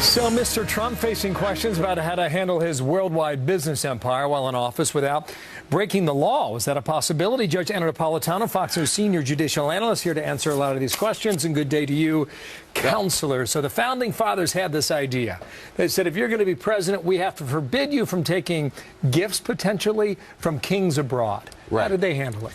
So Mr. Trump facing questions about how to handle his worldwide business empire while in office without breaking the law. Was that a possibility? Judge Anna Napolitano, Fox News senior judicial analyst, here to answer a lot of these questions. And good day to you, counselor. So the founding fathers had this idea. They said, if you're going to be president, we have to forbid you from taking gifts potentially from kings abroad. Right. How did they handle it?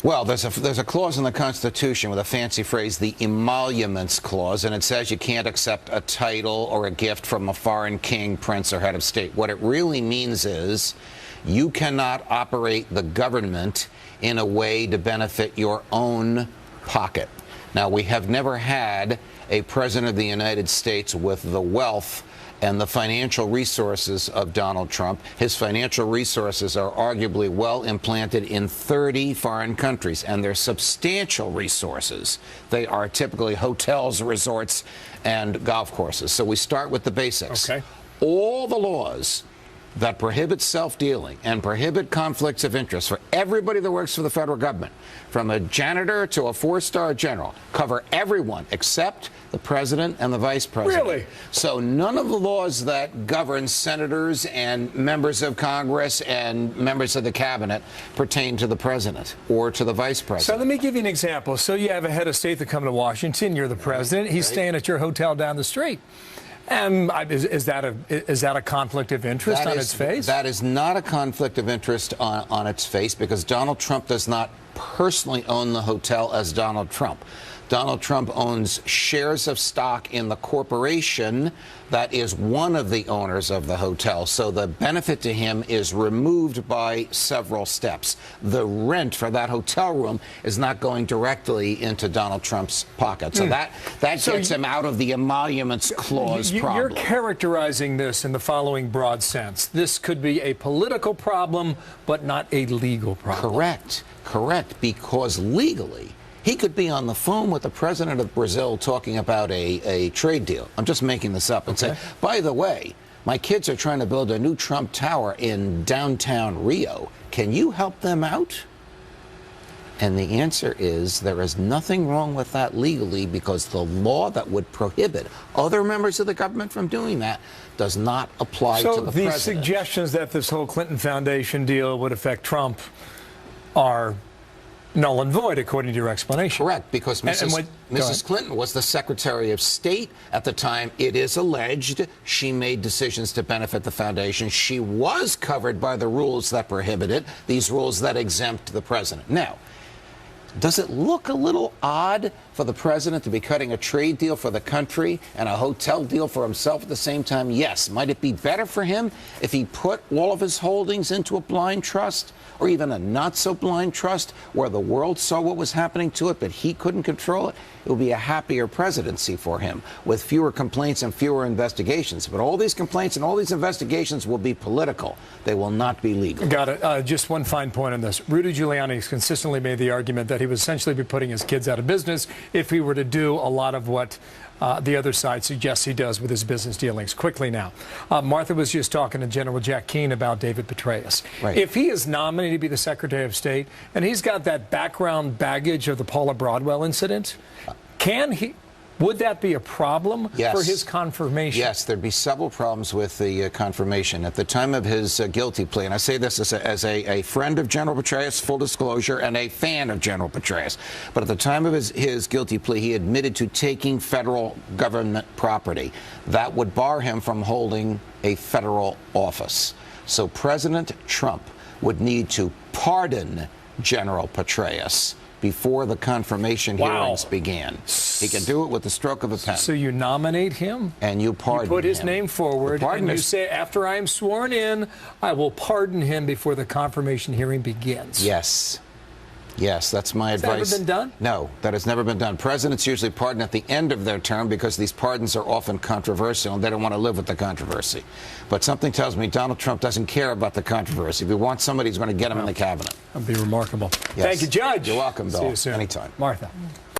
Well, there's a clause in the Constitution with a fancy phrase, the emoluments clause, and it says you can't accept a title or a gift from a foreign king, prince, or head of state. What it really means is you cannot operate the government in a way to benefit your own pocket. Now, we have never had a president of the United States with the wealth and the financial resources of Donald Trump. His financial resources are arguably well implanted in 30 foreign countries, and they're substantial resources. They are typically hotels, resorts, and golf courses. So we start with the basics. Okay. All the laws that prohibit self-dealing and prohibit conflicts of interest for everybody that works for the federal government, from a janitor to a four-star general, cover everyone except the president and the vice president. Really? So none of the laws that govern senators and members of Congress and members of the cabinet pertain to the president or to the vice president. So let me give you an example. So you have a head of state that come to Washington. You're the president. He's staying at your hotel down the street. Is that a conflict of interest on its face? That is not a conflict of interest on its face, because Donald Trump does not personally own the hotel as Donald Trump. Donald Trump owns shares of stock in the corporation that is one of the owners of the hotel. So the benefit to him is removed by several steps. The rent for that hotel room is not going directly into Donald Trump's pocket. So that gets him out of the emoluments clause problem. You're characterizing this in the following broad sense. This could be a political problem, but not a legal problem. Correct, because legally, he could be on the phone with the president of Brazil talking about a trade deal. I'm just making this up and say, by the way, my kids are trying to build a new Trump Tower in downtown Rio. Can you help them out? And the answer is there is nothing wrong with that legally, because the law that would prohibit other members of the government from doing that does not apply to the president. So these suggestions that this whole Clinton Foundation deal would affect Trump are null and void, according to your explanation. Correct, because Mrs. Clinton was the Secretary of State at the time. It is alleged she made decisions to benefit the foundation. She was covered by the rules that prohibit it, these rules that exempt the president. Now, does it look a little odd for the president to be cutting a trade deal for the country and a hotel deal for himself at the same time? Yes. Might it be better for him if he put all of his holdings into a blind trust, or even a not-so-blind trust where the world saw what was happening to it, but he couldn't control it? It would be a happier presidency for him, with fewer complaints and fewer investigations. But all these complaints and all these investigations will be political. They will not be legal. Got it. Just one fine point on this. Rudy Giuliani has consistently made the argument that he would essentially be putting his kids out of business if he were to do a lot of what the other side suggests he does with his business dealings. Quickly now, Martha was just talking to General Jack Keane about David Petraeus. Right. If he is nominated to be the Secretary of State, and he's got that background baggage of the Paula Broadwell incident, would that be a problem for his confirmation? Yes, there'd be several problems with the confirmation. At the time of his guilty plea, and I say this as a friend of General Petraeus, full disclosure, and a fan of General Petraeus, but at the time of his guilty plea, he admitted to taking federal government property. That would bar him from holding a federal office. So President Trump would need to pardon General Petraeus before the confirmation hearings began. He can do it with the stroke of a pen. So you nominate him, and you pardon him. You put his name forward, and you say, after I am sworn in, I will pardon him before the confirmation hearing begins. Yes. Yes, that's my advice. Has that ever been done? No, that has never been done. Presidents usually pardon at the end of their term because these pardons are often controversial and they don't want to live with the controversy. But something tells me Donald Trump doesn't care about the controversy. If he wants somebody, he's going to get him in the cabinet. That'd be remarkable. Yes. Thank you, Judge. You're welcome, Bill. See you soon. Anytime. Martha.